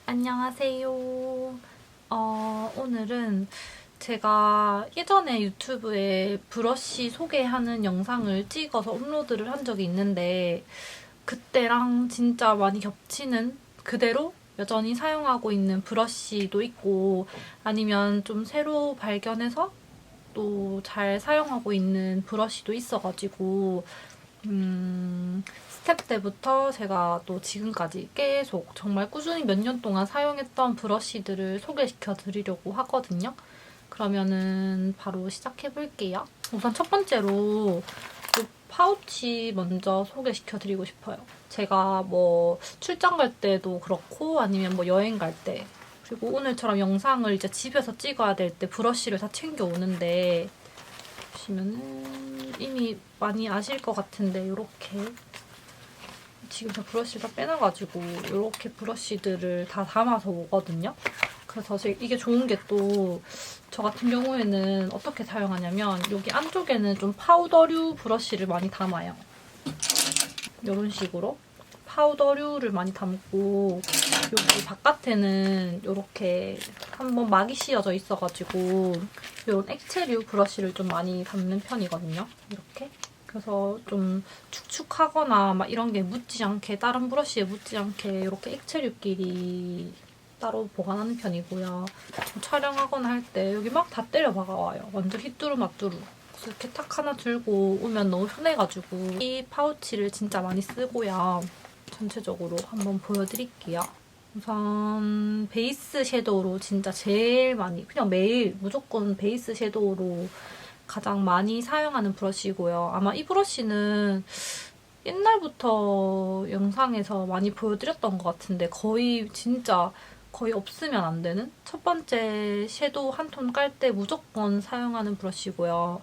안녕하세요. 오늘은 제가 예전에 유튜브에 브러쉬 소개하는 영상을 찍어서 업로드를 한 적이 있는데 그때랑 진짜 많이 겹치는 그대로 여전히 사용하고 있는 브러쉬도 있고 아니면 좀 새로 발견해서 또 잘 사용하고 있는 브러쉬도 있어가지고 스텝 때부터 제가 또 지금까지 계속 정말 꾸준히 몇 년 동안 사용했던 브러쉬들을 소개시켜 드리려고 하거든요. 그러면은 바로 시작해 볼게요. 우선 첫 번째로 이 파우치 먼저 소개시켜 드리고 싶어요. 제가 뭐 출장 갈 때도 그렇고 아니면 뭐 여행 갈 때, 그리고 오늘처럼 영상을 이제 집에서 찍어야 될 때 브러쉬를 다 챙겨 오는데 보시면은 이미 많이 아실 것 같은데 이렇게 지금 저 브러쉬를 다 빼놔가지고 이렇게 브러쉬들을 다 담아서 오거든요. 그래서 이게 좋은 게 또 저 같은 경우에는 어떻게 사용하냐면 여기 안쪽에는 좀 파우더류 브러쉬를 많이 담아요. 이런 식으로 파우더류를 많이 담고 여기 바깥에는 이렇게 한번 막이 씌어져 있어가지고 이런 액체류 브러쉬를 좀 많이 담는 편이거든요. 이렇게. 그래서 좀 축축하거나 막 이런 게 묻지 않게, 다른 브러쉬에 묻지 않게 이렇게 액체류끼리 따로 보관하는 편이고요. 촬영하거나 할 때 여기 막 다 때려 박아와요. 완전 휘뚜루마뚜루. 그래서 이렇게 탁 하나 들고 오면 너무 편해가지고 이 파우치를 진짜 많이 쓰고요. 전체적으로 한번 보여드릴게요. 우선 베이스 섀도우로 진짜 제일 많이, 그냥 매일 무조건 베이스 섀도우로 가장 많이 사용하는 브러쉬고요. 아마 이 브러쉬는 옛날부터 영상에서 많이 보여드렸던 것 같은데 거의 없으면 안 되는 첫 번째 섀도우 한 톤 깔 때 무조건 사용하는 브러쉬고요.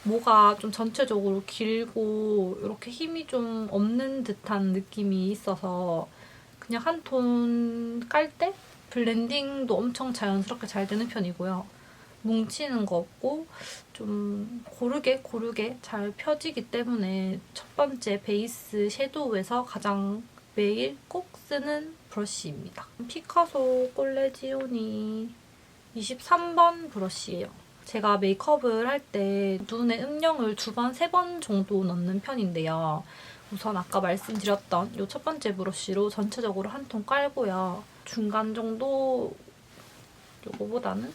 모가 좀 전체적으로 길고 이렇게 힘이 좀 없는 듯한 느낌이 있어서 그냥 한 톤 깔 때 블렌딩도 엄청 자연스럽게 잘 되는 편이고요. 뭉치는 거 없고 좀 고르게 잘 펴지기 때문에 첫 번째 베이스 섀도우에서 가장 매일 꼭 쓰는 브러쉬입니다. 피카소 콜레지오니 23번 브러쉬예요. 제가 메이크업을 할 때 눈에 음영을 2번, 3번 정도 넣는 편인데요. 우선 아까 말씀드렸던 이 첫 번째 브러쉬로 전체적으로 한 통 깔고요. 중간 정도 요거보다는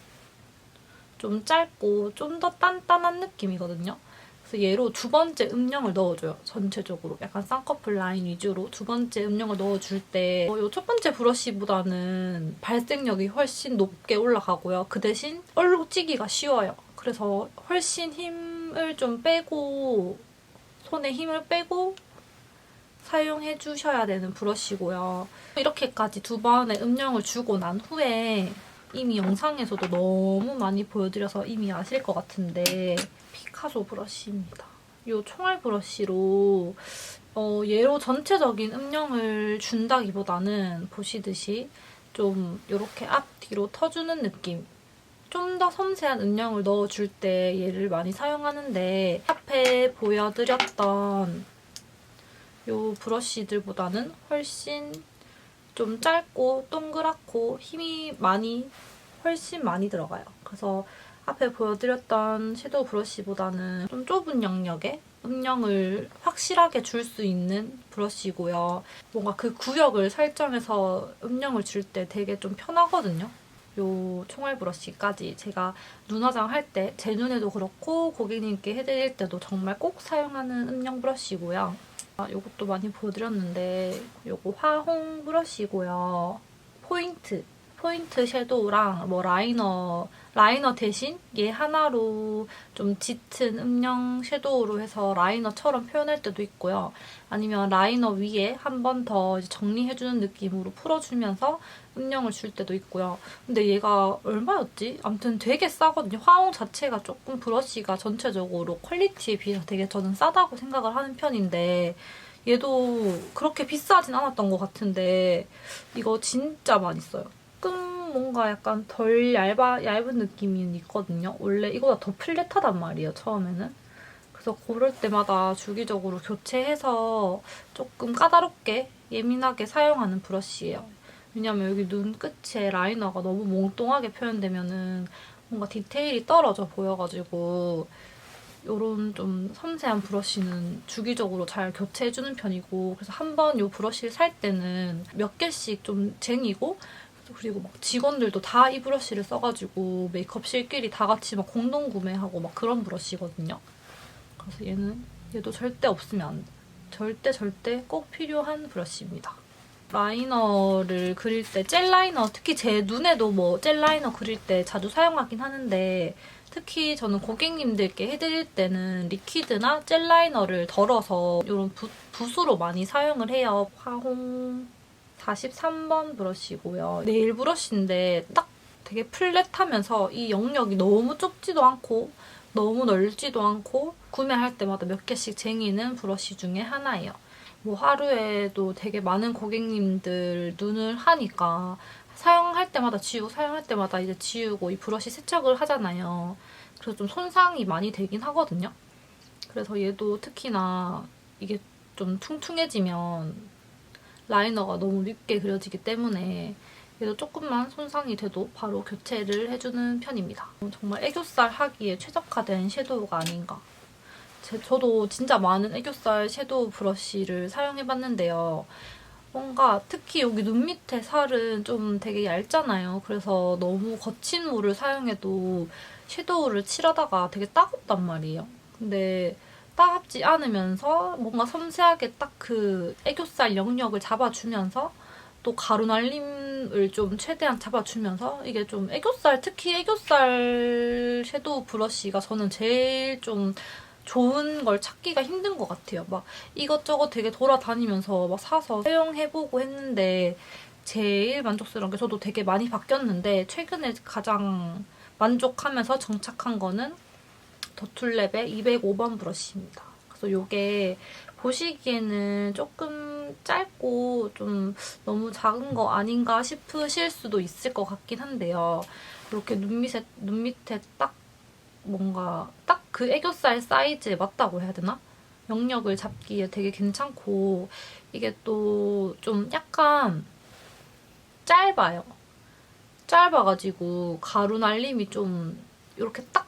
좀 짧고 좀 더 단단한 느낌이거든요. 그래서 얘로 두 번째 음영을 넣어줘요. 전체적으로 약간 쌍꺼풀 라인 위주로 두 번째 음영을 넣어줄 때 이 첫 번째 브러쉬보다는 발색력이 훨씬 높게 올라가고요. 그 대신 얼룩 찌기가 쉬워요. 그래서 훨씬 힘을 좀 빼고 손에 힘을 빼고 사용해 주셔야 되는 브러쉬고요. 이렇게까지 두 번의 음영을 주고 난 후에 이미 영상에서도 너무 많이 보여드려서 이미 아실 것 같은데 피카소 브러쉬입니다. 이 총알 브러쉬로 얘로 전체적인 음영을 준다기보다는 보시듯이 좀 이렇게 앞뒤로 터주는 느낌, 좀 더 섬세한 음영을 넣어줄 때 얘를 많이 사용하는데 앞에 보여드렸던 이 브러쉬들보다는 훨씬 좀 짧고 동그랗고 힘이 훨씬 많이 들어가요. 그래서 앞에 보여드렸던 섀도우 브러쉬보다는 좀 좁은 영역에 음영을 확실하게 줄 수 있는 브러쉬고요. 뭔가 그 구역을 설정해서 음영을 줄 때 되게 좀 편하거든요. 요 총알 브러쉬까지 제가 눈 화장할 때 제 눈에도 그렇고 고객님께 해드릴 때도 정말 꼭 사용하는 음영 브러쉬고요. 이것도 많이 보여드렸는데 이거 화홍 브러쉬고요. 포인트 섀도우랑 뭐 라이너 대신 얘 하나로 좀 짙은 음영 섀도우로 해서 라이너처럼 표현할 때도 있고요. 아니면 라이너 위에 한 번 더 정리해주는 느낌으로 풀어주면서 음영을 줄 때도 있고요. 근데 얘가 얼마였지? 아무튼 되게 싸거든요. 화홍 자체가 조금 브러쉬가 전체적으로 퀄리티에 비해서 되게 저는 싸다고 생각을 하는 편인데 얘도 그렇게 비싸진 않았던 것 같은데 이거 진짜 많이 써요. 조금 뭔가 약간 덜 얇은 느낌이 있거든요. 원래 이거보다 더 플랫하단 말이에요, 처음에는. 그래서 고를 때마다 주기적으로 교체해서 조금 까다롭게 예민하게 사용하는 브러쉬예요. 왜냐면 여기 눈 끝에 라이너가 너무 몽롱하게 표현되면은 뭔가 디테일이 떨어져 보여가지고 요런 좀 섬세한 브러쉬는 주기적으로 잘 교체해주는 편이고, 그래서 한번 요 브러쉬를 살 때는 몇 개씩 좀 쟁이고, 그리고 막 직원들도 다 이 브러쉬를 써가지고 메이크업실끼리 다 같이 막 공동 구매하고 막 그런 브러쉬거든요. 그래서 얘도 절대 없으면 안 돼. 절대 꼭 필요한 브러쉬입니다. 라이너를 그릴 때 젤 라이너, 특히 제 눈에도 뭐 젤 라이너 그릴 때 자주 사용하긴 하는데, 특히 저는 고객님들께 해드릴 때는 리퀴드나 젤 라이너를 덜어서 이런 붓으로 많이 사용을 해요. 화홍 43번 브러쉬고요. 네일 브러쉬인데 딱 되게 플랫하면서 이 영역이 너무 좁지도 않고 너무 넓지도 않고 구매할 때마다 몇 개씩 쟁이는 브러쉬 중에 하나예요. 뭐 하루에도 되게 많은 고객님들 눈을 하니까 사용할 때마다 지우고 사용할 때마다 이제 지우고 이 브러쉬 세척을 하잖아요. 그래서 좀 손상이 많이 되긴 하거든요. 그래서 얘도 특히나 이게 좀 퉁퉁해지면 라이너가 너무 밉게 그려지기 때문에 얘도 조금만 손상이 돼도 바로 교체를 해주는 편입니다. 정말 애교살 하기에 최적화된 섀도우가 아닌가. 저도 진짜 많은 애교살 섀도우 브러쉬를 사용해봤는데요. 뭔가 특히 여기 눈 밑에 살은 좀 되게 얇잖아요. 그래서 너무 거친 물을 사용해도 섀도우를 칠하다가 되게 따갑단 말이에요. 근데 따갑지 않으면서 뭔가 섬세하게 딱 그 애교살 영역을 잡아주면서 또 가루 날림을 좀 최대한 잡아주면서 이게 좀 애교살, 특히 애교살 섀도우 브러쉬가 저는 제일 좀 좋은 걸 찾기가 힘든 것 같아요. 막 이것저것 되게 돌아다니면서 막 사서 사용해보고 했는데 제일 만족스러운 게, 저도 되게 많이 바뀌었는데 최근에 가장 만족하면서 정착한 거는 더툴랩의 205번 브러쉬입니다. 그래서 이게 보시기에는 조금 짧고 좀 너무 작은 거 아닌가 싶으실 수도 있을 것 같긴 한데요. 이렇게 눈 밑에 딱 뭔가 딱 그 애교살 사이즈에 맞다고 해야 되나? 영역을 잡기에 되게 괜찮고, 이게 또 좀 약간 짧아요. 짧아가지고 가루 날림이 좀 이렇게 딱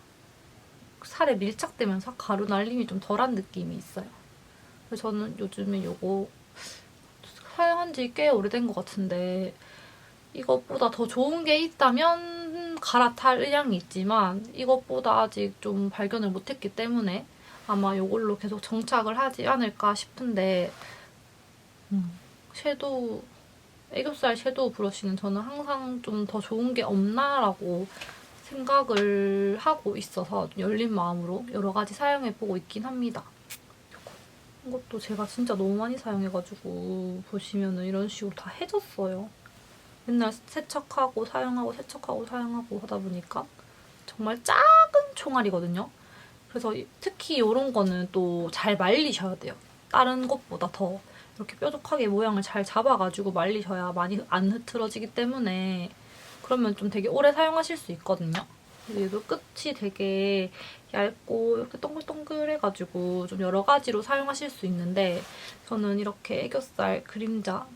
살에 밀착되면서 가루 날림이 좀 덜한 느낌이 있어요. 그래서 저는 요즘에 이거 사용한 지 꽤 오래된 것 같은데, 이것보다 더 좋은 게 있다면 갈아탈 의향이 있지만 이것보다 아직 좀 발견을 못했기 때문에 아마 이걸로 계속 정착을 하지 않을까 싶은데, 섀도우, 애교살 섀도우 브러쉬는 저는 항상 좀 더 좋은 게 없나라고 생각을 하고 있어서 열린 마음으로 여러 가지 사용해보고 있긴 합니다. 이것도 제가 진짜 너무 많이 사용해가지고 보시면은 이런 식으로 다 해졌어요. 맨날 세척하고 사용하고 세척하고 사용하고 하다 보니까 정말 작은 총알이거든요. 그래서 특히 이런 거는 또 잘 말리셔야 돼요. 다른 것보다 더 이렇게 뾰족하게 모양을 잘 잡아가지고 말리셔야 많이 안 흐트러지기 때문에, 그러면 좀 되게 오래 사용하실 수 있거든요. 얘도 끝이 되게 얇고 이렇게 동글동글해가지고 좀 여러 가지로 사용하실 수 있는데, 저는 이렇게 애교살 그림자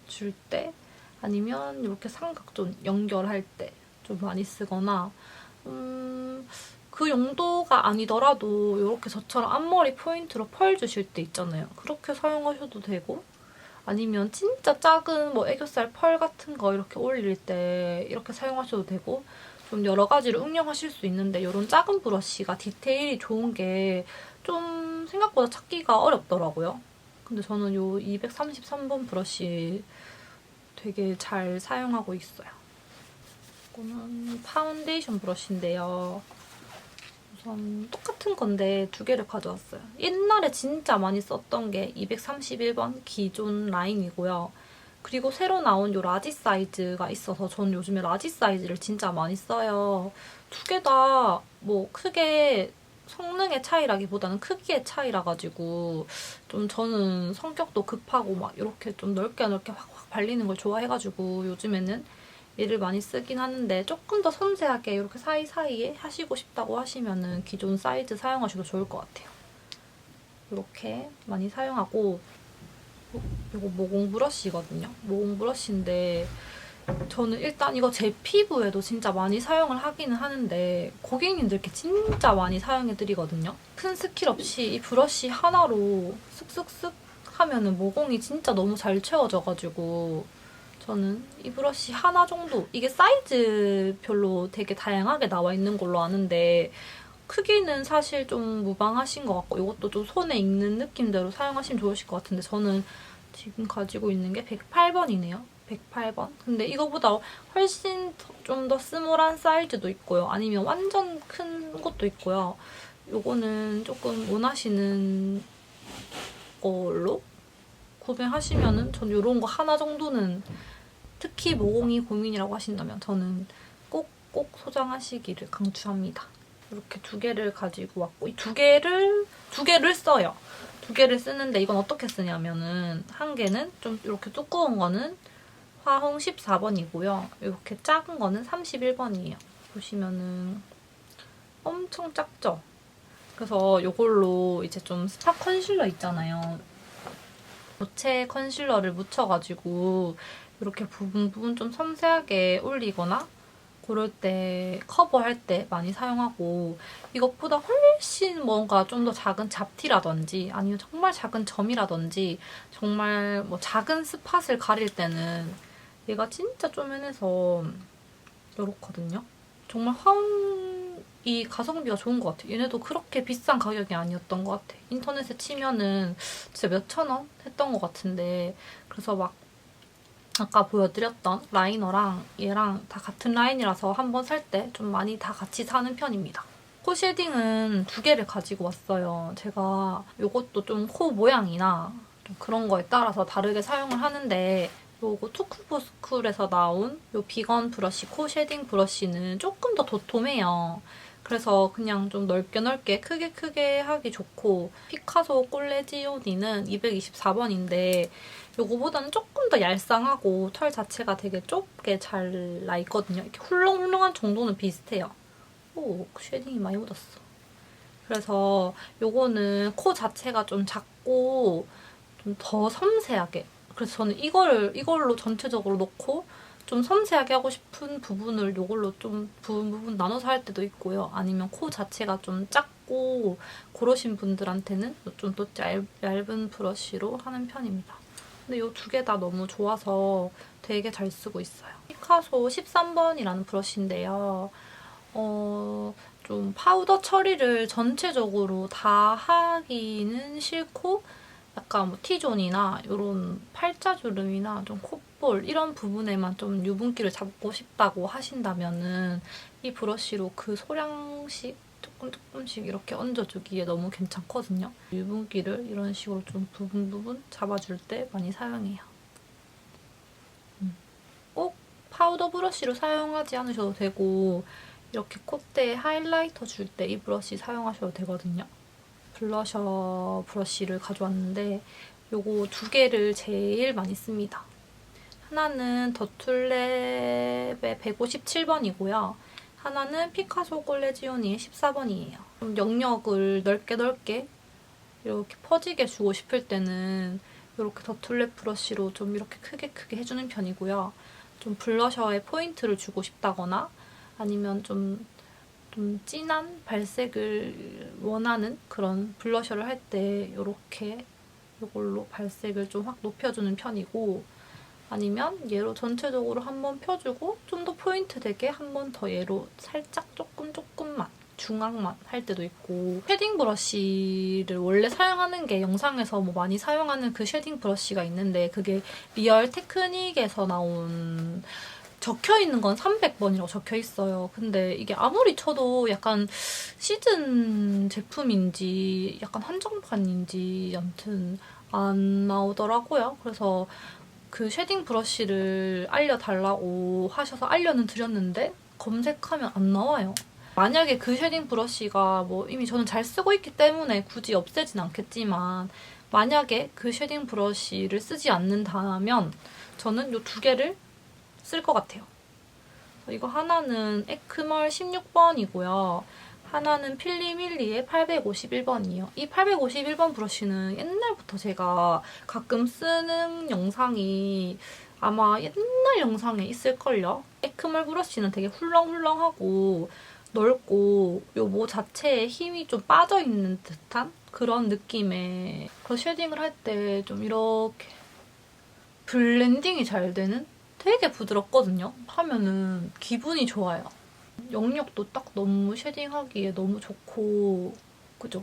줄 때 아니면 이렇게 삼각존 연결할 때 좀 많이 쓰거나, 그 용도가 아니더라도 이렇게 저처럼 앞머리 포인트로 펄 주실 때 있잖아요. 그렇게 사용하셔도 되고, 아니면 진짜 작은 뭐 애교살 펄 같은 거 이렇게 올릴 때 이렇게 사용하셔도 되고, 좀 여러 가지로 응용하실 수 있는데, 이런 작은 브러쉬가 디테일이 좋은 게 좀 생각보다 찾기가 어렵더라고요. 근데 저는 이 233번 브러쉬 되게 잘 사용하고 있어요. 이거는 파운데이션 브러쉬인데요. 우선 똑같은 건데 두 개를 가져왔어요. 옛날에 진짜 많이 썼던 게 231번 기존 라인이고요. 그리고 새로 나온 요 라지 사이즈가 있어서 저는 요즘에 라지 사이즈를 진짜 많이 써요. 두 개 다 뭐 크게 성능의 차이라기보다는 크기의 차이라 가지고 좀 저는 성격도 급하고 막 이렇게 좀 넓게 확 발리는 걸 좋아해가지고 요즘에는 얘를 많이 쓰긴 하는데, 조금 더 섬세하게 이렇게 사이사이에 하시고 싶다고 하시면은 기존 사이즈 사용하셔도 좋을 것 같아요. 이렇게 많이 사용하고, 이거 모공 브러쉬거든요. 모공 브러쉬인데 저는 일단 이거 제 피부에도 진짜 많이 사용을 하기는 하는데 고객님들께 진짜 많이 사용해드리거든요. 큰 스킬 없이 이 브러쉬 하나로 쓱쓱쓱 하면은 모공이 진짜 너무 잘 채워져가지고 저는 이 브러쉬 하나 정도, 이게 사이즈별로 되게 다양하게 나와 있는 걸로 아는데 크기는 사실 좀 무방하신 것 같고 이것도 좀 손에 익는 느낌대로 사용하시면 좋으실 것 같은데 저는 지금 가지고 있는 게 108번이네요. 108번. 근데 이거보다 훨씬 좀 더 스몰한 사이즈도 있고요. 아니면 완전 큰 것도 있고요. 요거는 조금 원하시는 걸로 구매하시면은 전 요런 거 하나 정도는 특히 모공이 고민이라고 하신다면 저는 꼭 소장하시기를 강추합니다. 이렇게 두 개를 가지고 왔고 이 두 개를 써요. 두 개를 쓰는데 이건 어떻게 쓰냐면은 한 개는 좀 이렇게 두꺼운 거는 화홍 14번이고요. 이렇게 작은 거는 31번이에요. 보시면은 엄청 작죠? 그래서 이걸로 이제 좀 스파 컨실러 있잖아요. 고체 컨실러를 묻혀가지고 이렇게 부분 좀 섬세하게 올리거나 그럴 때 커버할 때 많이 사용하고 이것보다 훨씬 뭔가 좀 더 작은 잡티라든지 아니면 정말 작은 점이라든지 정말 뭐 작은 스팟을 가릴 때는 얘가 진짜 쪼매내서 이렇거든요. 정말 화홍이 가성비가 좋은 것 같아요. 얘네도 그렇게 비싼 가격이 아니었던 것 같아. 인터넷에 치면은 진짜 몇천 원 했던 것 같은데 그래서 막 아까 보여드렸던 라이너랑 얘랑 다 같은 라인이라서 한 번 살 때 좀 많이 다 같이 사는 편입니다. 코 쉐딩은 두 개를 가지고 왔어요. 제가 이것도 좀 코 모양이나 좀 그런 거에 따라서 다르게 사용을 하는데 요거 투쿠보스쿨에서 나온 요 비건 브러쉬 코 쉐딩 브러쉬는 조금 더 도톰해요. 그래서 그냥 좀 넓게 크게 하기 좋고 피카소 꼴레지오니는 224번인데 요거보다는 조금 더 얄쌍하고 털 자체가 되게 좁게 잘 나있거든요. 이렇게 훌렁훌렁한 정도는 비슷해요. 오, 쉐딩이 많이 묻었어. 그래서 요거는 코 자체가 좀 작고 좀 더 섬세하게. 그래서 저는 이걸로 전체적으로 넣고 좀 섬세하게 하고 싶은 부분을 이걸로 좀 부분 나눠서 할 때도 있고요. 아니면 코 자체가 좀 작고 그러신 분들한테는 좀 더 얇은 브러쉬로 하는 편입니다. 근데 이 두 개 다 너무 좋아서 되게 잘 쓰고 있어요. 피카소 13번이라는 브러쉬인데요. 좀 파우더 처리를 전체적으로 다 하기는 싫고 약간 뭐 T존이나 이런 팔자주름이나 좀 콧볼 이런 부분에만 좀 유분기를 잡고 싶다고 하신다면은 이 브러쉬로 그 소량씩 조금씩 이렇게 얹어주기에 너무 괜찮거든요. 유분기를 이런 식으로 좀 부분 잡아줄 때 많이 사용해요. 꼭 파우더 브러쉬로 사용하지 않으셔도 되고 이렇게 콧대에 하이라이터 줄 때 이 브러쉬 사용하셔도 되거든요. 블러셔 브러쉬를 가져왔는데 요거 두 개를 제일 많이 씁니다. 하나는 더툴랩의 157번이고요. 하나는 피카소 꼴레지오니의 14번이에요. 좀 영역을 넓게 이렇게 퍼지게 주고 싶을 때는 이렇게 더툴랩 브러쉬로 좀 이렇게 크게 해주는 편이고요. 좀 블러셔에 포인트를 주고 싶다거나 아니면 좀 진한 발색을 원하는 그런 블러셔를 할 때 이렇게 이걸로 발색을 좀 확 높여주는 편이고 아니면 얘로 전체적으로 한번 펴주고 좀 더 포인트 되게 한 번 더 얘로 살짝 조금만 중앙만 할 때도 있고 쉐딩 브러쉬를 원래 사용하는 게 영상에서 뭐 많이 사용하는 그 쉐딩 브러쉬가 있는데 그게 리얼 테크닉에서 나온 적혀있는 건 300번이라고 적혀있어요. 근데 이게 아무리 쳐도 약간 시즌 제품인지 약간 한정판인지 아무튼 안 나오더라고요. 그래서 그 쉐딩 브러쉬를 알려달라고 하셔서 알려는 드렸는데 검색하면 안 나와요. 만약에 그 쉐딩 브러쉬가 뭐 이미 저는 잘 쓰고 있기 때문에 굳이 없애진 않겠지만 만약에 그 쉐딩 브러쉬를 쓰지 않는다면 저는 이 두 개를 쓸 것 같아요. 이거 하나는 에크멀 16번이고요. 하나는 필리밀리의 851번이에요. 이 851번 브러쉬는 옛날부터 제가 가끔 쓰는 영상이 아마 옛날 영상에 있을걸요? 에크멀 브러쉬는 되게 훌렁훌렁하고 넓고 요 모 자체에 힘이 좀 빠져있는 듯한 그런 느낌의 쉐딩을 할 때 좀 이렇게 블렌딩이 잘 되는 되게 부드럽거든요. 하면은 기분이 좋아요. 영역도 딱 너무 쉐딩하기에 너무 좋고 그죠?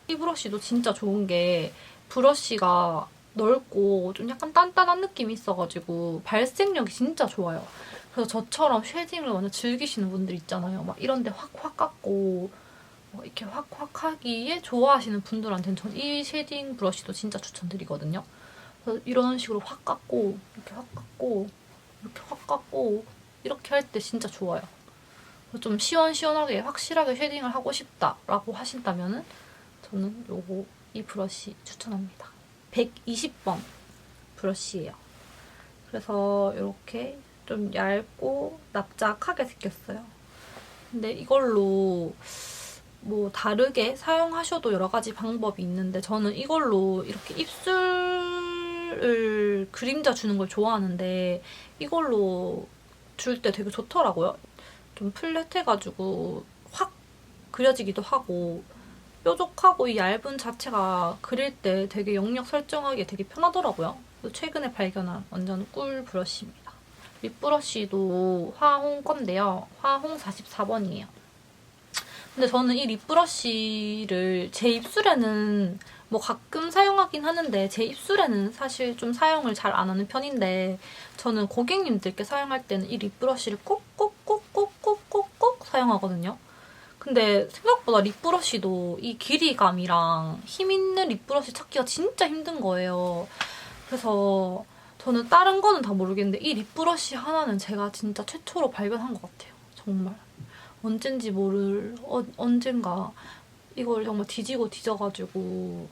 이 브러쉬도 진짜 좋은 게 브러쉬가 넓고 좀 약간 단단한 느낌이 있어가지고 발색력이 진짜 좋아요. 그래서 저처럼 쉐딩을 완전 즐기시는 분들 있잖아요. 막 이런데 확확 깎고 이렇게 확확 하기에 좋아하시는 분들한테는 전 이 쉐딩 브러쉬도 진짜 추천드리거든요. 그래서 이런 식으로 확 깎고 이렇게 확 깎고 이렇게 확 깎고 이렇게 할 때 진짜 좋아요. 좀 시원시원하게 확실하게 쉐딩을 하고 싶다라고 하신다면은 저는 이 브러쉬 추천합니다. 120번 브러쉬예요. 그래서 이렇게 좀 얇고 납작하게 생겼어요. 근데 이걸로 뭐 다르게 사용하셔도 여러 가지 방법이 있는데 저는 이걸로 이렇게 입술을 그림자 주는 걸 좋아하는데 이걸로 줄 때 되게 좋더라고요. 좀 플랫해가지고 확 그려지기도 하고 뾰족하고 이 얇은 자체가 그릴 때 되게 영역 설정하기에 되게 편하더라고요. 최근에 발견한 완전 꿀 브러쉬입니다. 립 브러쉬도 화홍 건데요. 화홍 44번이에요. 근데 저는 이 립 브러쉬를 제 입술에는 뭐 가끔 사용하긴 하는데 제 입술에는 사실 좀 사용을 잘 안 하는 편인데 저는 고객님들께 사용할 때는 이 립 브러쉬를 꼭꼭꼭꼭꼭꼭꼭 사용하거든요. 근데 생각보다 립 브러쉬도 이 길이감이랑 힘 있는 립 브러쉬 찾기가 진짜 힘든 거예요. 그래서 저는 다른 거는 다 모르겠는데 이 립 브러쉬 하나는 제가 진짜 최초로 발견한 것 같아요. 정말. 언젠지 언젠가 이걸 정말 뒤지고 뒤져가지고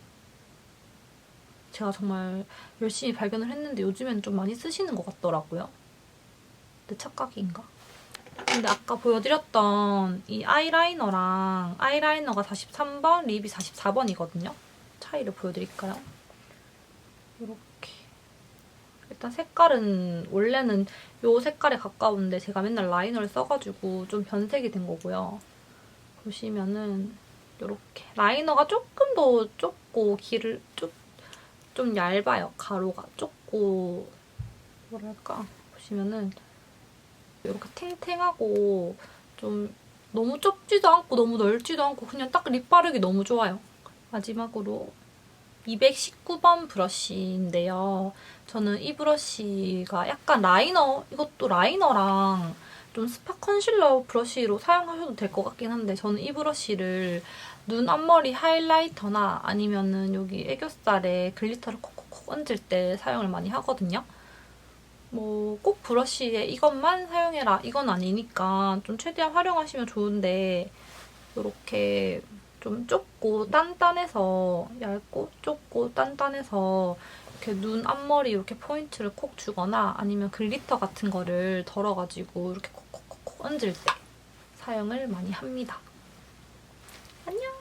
제가 정말 열심히 발견을 했는데 요즘엔 좀 많이 쓰시는 것 같더라고요. 내 착각인가? 근데 아까 보여드렸던 이 아이라이너랑 아이라이너가 43번, 립이 44번이거든요. 차이를 보여드릴까요? 이렇게. 일단 색깔은 원래는 이 색깔에 가까운데 제가 맨날 라이너를 써가지고 좀 변색이 된 거고요. 보시면은 이렇게 라이너가 조금 더 좁고 길을 좀 얇아요. 가로가 좁고 뭐랄까 보시면은 이렇게 탱탱하고 좀 너무 좁지도 않고 너무 넓지도 않고 그냥 딱 립 바르기 너무 좋아요. 마지막으로 219번 브러쉬인데요. 저는 이 브러쉬가 약간 이것도 라이너랑 좀 스파 컨실러 브러쉬로 사용하셔도 될 것 같긴 한데 저는 이 브러쉬를 눈 앞머리 하이라이터나 아니면은 여기 애교살에 글리터를 콕콕콕 얹을 때 사용을 많이 하거든요. 뭐 꼭 브러쉬에 이것만 사용해라 이건 아니니까 좀 최대한 활용하시면 좋은데 이렇게 좀 좁고 단단해서 얇고 좁고 단단해서 이렇게 눈 앞머리 이렇게 포인트를 콕 주거나 아니면 글리터 같은 거를 덜어가지고 이렇게 콕콕콕콕 얹을 때 사용을 많이 합니다. 안녕!